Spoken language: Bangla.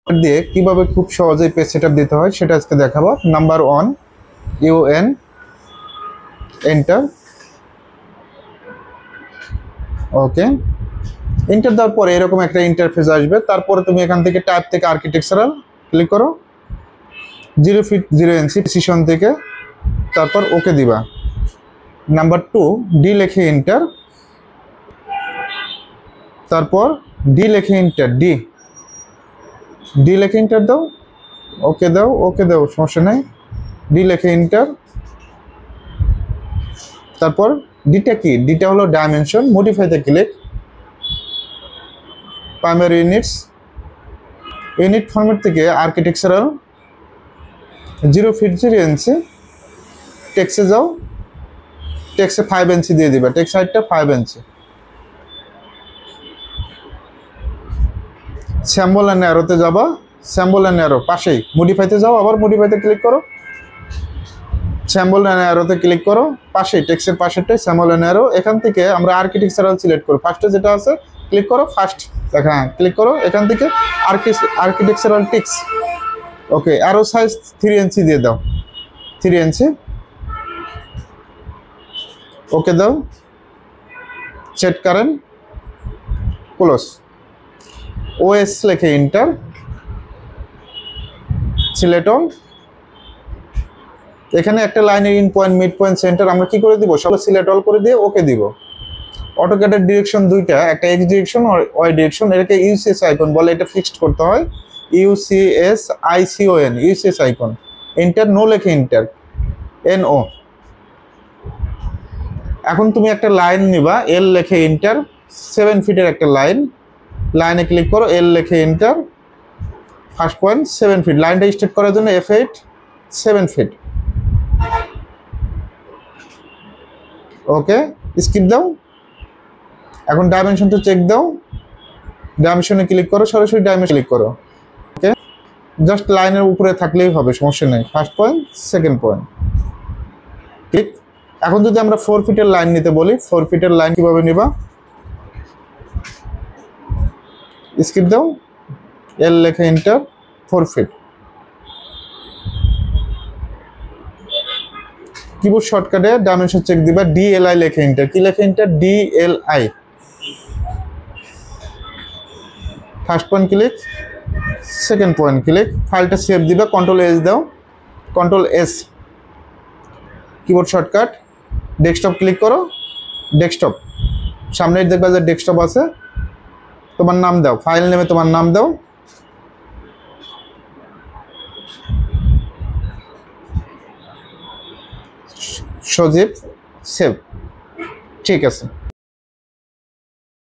দিয়ে কিভাবে খুব সহজেই পেজ সেটআপ দিতে হয় সেটা আজকে দেখাবো। Number 1 UN enter. Okay, enter দেওয়ার পরে এরকম একটা ইন্টারফেস আসবে। তারপরে তুমি এখান থেকে টাইপ থেকে আর্কিটেকচারাল ক্লিক করো, 0 ফিট 0 ইঞ্চি প্রিসিশন থেকে, তারপর ওকে দিবা। নাম্বার 2 ডি লিখে এন্টার, তারপর ডি লিখে এন্টার, ডি লিখে এন্টার দাও, ওকে দাও, ওকে দাও, সমস্যা নেই। ডি লিখে এন্টার, তারপর ডিটা কি, ডিটা হলো ডাইমেনশন, মডিফাইতে click, primary units, unit format থেকে আর্কিটেকচারাল 0 ফিট 0 ইঞ্চি, টেক্সে যাও, টেক্সে 5 ইঞ্চি দিয়ে দিবা, টেক্স হাইটটা 5 ইঞ্চি। স্যাম্বল অ্যান্ড অ্যারোতে যাবা, স্যাম্বল অ্যান্ড অ্যারো পাশেই মডিফাইতে যাও, আবার মডিফাইতে ক্লিক করো, স্যাম্বল অ্যান্ড অ্যারোতে ক্লিক করো, পাশেই টেক্সের পাশেরটাই স্যাম্বল অ্যান্ড অ্যারো। এখান থেকে আমরা আর্কিটেকচারাল সিলেক্ট করো, ফার্স্টে যেটা আছে ক্লিক করো, ফার্স্ট দেখা, হ্যাঁ ক্লিক করো, এখান থেকে আর্কিটেকচারাল টেক্স। ওকে, অ্যারো সাইজ 3 ইঞ্চি দিয়ে দাও, 3 ইঞ্চি, ওকে দাও, সেট কারেন্ট ক্লোজ, ওএস লিখে এন্টার, সিলেক্ট অল। এখানে একটা লাইনের in point, mid point, centre আমরা কি করে দিব, সব সিলেক্ট অল করে দিয়ে ওকে দিব। অটোক্যাডের ডিরেকশন দুইটা, একটা এক্স ডিরেকশন আর ওয়াই ডিরেকশন, এটাকে ইউসিএস আইকন বলে, এটা ফিক্সড করতে হয়, UCS ICON, UCS icon. Enter, no লেখে এন্টার, এনও। এখন তুমি একটা লাইন নিবা, এল লেখে এন্টার, 7 ফিটের একটা লাইন, লাইনে ক্লিক করো, এল লেখে এন্টার, ফার্স্ট পয়েন্ট 7 ফিট, লাইনটা স্ট্রেট করার জন্য F8 7 ফিট। ওকে, স্কিপ দাও। এখন ডাইমেনশনটা চেক দাও, ডাইমেনশনে ক্লিক করো, সরাসরি ডাইমেনশন ক্লিক করো। ওকে, জাস্ট লাইনের উপরে থাকলেই হবে, সমস্যা নেই। First point, second point, click. এখন যদি আমরা 4 ফিটের লাইন নিতে বলি, 4 ফিটের লাইন কিভাবে নিবা, স্কিপ দাও, এল লেখে এন্টার, 4 ফিট। কিবোর্ড শর্টকাটে ডাইমেনশন চেক দিবা, ডিএলআই লেখে এন্টার, কি লেখে enter, DLI. First point click, second point click, ফাইলটা সেভ দিবা, কন্ট্রোল এস দাও, control S, keyboard shortcut, desktop click করো, ডেস্কটপ সামনে দেখবা যে ডেস্কটপ আছে, তোমার নাম দাও, ফাইল নেমে তোমার নাম দাও, সজীব, সেভ, ঠিক আছে।